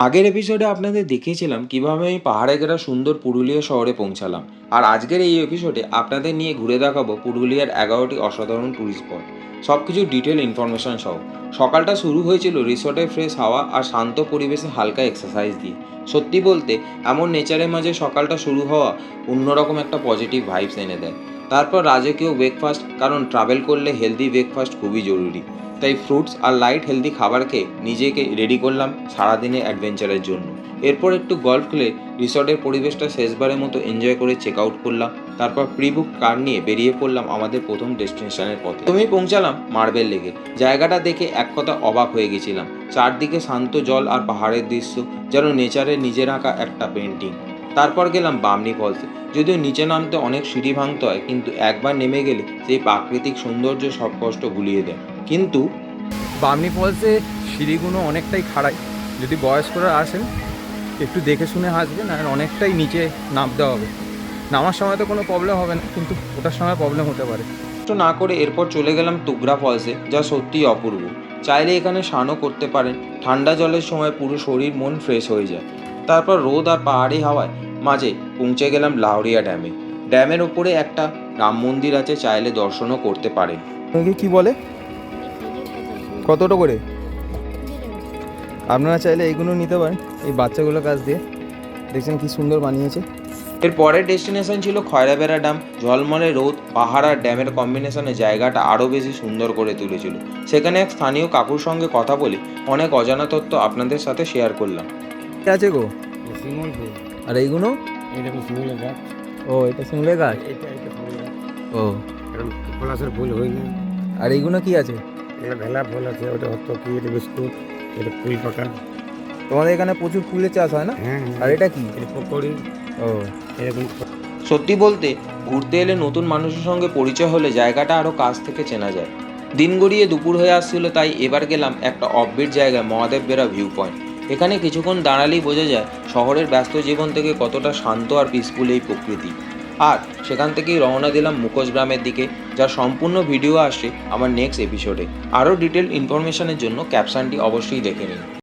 আগের এপিসোডে আপনাদের দেখিয়েছিলাম কিভাবে আমি পাহাড়ে ঘেরা সুন্দর পুরুলিয়া শহরে পৌঁছালাম। আর আজকের এই এপিসোডে আপনাদের নিয়ে ঘুরে দেখাবো পুরুলিয়ার 11টি অসাধারণ ট্যুরিস্ট স্পট, সব কিছু ডিটেল ইনফরমেশন সহ। সকালটা শুরু হয়েছিল রিসোর্টের ফ্রেশ হাওয়া আর শান্ত পরিবেশে হালকা এক্সারসাইজ দিয়ে। সত্যি বলতে এমন নেচারের মাঝে সকালটা শুরু হওয়া অন্যরকম একটা পজিটিভ ভাইবস এনে দেয়। তারপর রাজকীয় ব্রেকফাস্ট, কারণ ট্রাভেল করলে হেলদি ব্রেকফাস্ট খুবই জরুরি। তাই ফ্রুটস আর লাইট হেলদি খাবার খেয়ে নিজেকে রেডি করলাম সারাদিনের অ্যাডভেঞ্চারের জন্য। এরপর একটু গল্ফ খেলে রিসর্টের পরিবেশটা শেষবারের মতো এনজয় করে চেক আউট করলাম। তারপর প্রি বুক কার নিয়ে বেরিয়ে পড়লাম আমাদের প্রথম ডেস্টিনেশনের পথে। তুমি পৌঁছালাম মার্বেল লেকে। জায়গাটা দেখে এক কথা অবাক হয়ে গেছিলাম। চারদিকে শান্ত জল আর পাহাড়ের দৃশ্য, যেন নেচারের নিজের আঁকা একটা পেন্টিং। তারপর গেলাম বামনি ফলসে। যদিও নিচে নামতে অনেক সিঁড়ি ভাঙতে হয়, কিন্তু একবার নেমে গেলে সেই প্রাকৃতিক সৌন্দর্য সব কষ্ট ভুলিয়ে দেয়। কিন্তু বামনি ফলসে সিঁড়িগুলো অনেকটাই খাড়াই। যদি বয়স্করা আসেন একটু দেখে শুনে আসবেন, আর অনেকটাই নিচে নামতে হবে। নামার সময় তো কোনো প্রবলেম হবে না, কিন্তু ওটার সময় প্রবলেম হতে পারে। তো না করে এরপর চলে গেলাম তুগরা ফলসে, যা সত্যিই অপূর্ব। চাইলে এখানে স্নানও করতে পারেন। ঠান্ডা জলের সময় পুরো শরীর মন ফ্রেশ হয়ে যায়। তারপর রোদ আর পাহাড়ি হাওয়ায় মাঝে পৌঁছে গেলাম লাউরিয়া ড্যামে। ড্যামের ওপরে একটা রাম মন্দির আছে, চাইলে দর্শনও করতে পারেন। কি বলে কতটা করে? আপনারা চাইলে এইগুলো নিতে পারেন, এই বাচ্চাগুলো কাজ দিয়ে। দেখছেন কি সুন্দর বানিয়েছে। এর পরের ডেস্টিনেশন ছিল খয়রাবেড়া ড্যাম। ঝলমলে রোদ, পাহাড় আর ড্যামের কম্বিনেশনে জায়গাটা আরও বেশি সুন্দর করে তুলেছিল। সেখানে এক স্থানীয় কাকুর সঙ্গে কথা বলে অনেক অজানা তথ্য আপনাদের সাথে শেয়ার করলাম। আছে গো? শিমুল ফুল। আর এইগুলো? এটা শিমুলের গাছ। ও, এটা শিমুলের গাছ। এটা শিমুল গাছ। ও, এরকম পলাশের ফুল হয় না। আর এইগুলো কি আছে? এটা ভেলা ফুল আছে, ওটা হতো কি, এটা বিস্কুট, এটা ফুল পাকা। তোমাদের এখানে প্রচুর ফুলের চাষ হয় না? হ্যাঁ, আর এটা কি? এটা পকোড়ি। ও, এরকম সত্যি বলতে ঘুরতে এলে নতুন মানুষের সঙ্গে পরিচয় হলে জায়গাটা আরও কাছ থেকে চেনা যায়। দিন গড়িয়ে দুপুর হয়ে আসছিল, তাই এবার গেলাম একটা অফবিট জায়গায়, মহাদেব বেড়া ভিউ পয়েন্ট। এখানে কিছুক্ষণ দাঁড়ালেই বোঝা যায় শহরের ব্যস্ত জীবন থেকে কতটা শান্ত আর পিসফুল এই প্রকৃতি। আর সেখান থেকেই রওনা দিলাম মুখোশ গ্রামের দিকে, যার সম্পূর্ণ ভিডিও আসছে আমার নেক্সট এপিসোডে। আরও ডিটেল ইনফরমেশনের জন্য ক্যাপশনটি অবশ্যই দেখে নিন।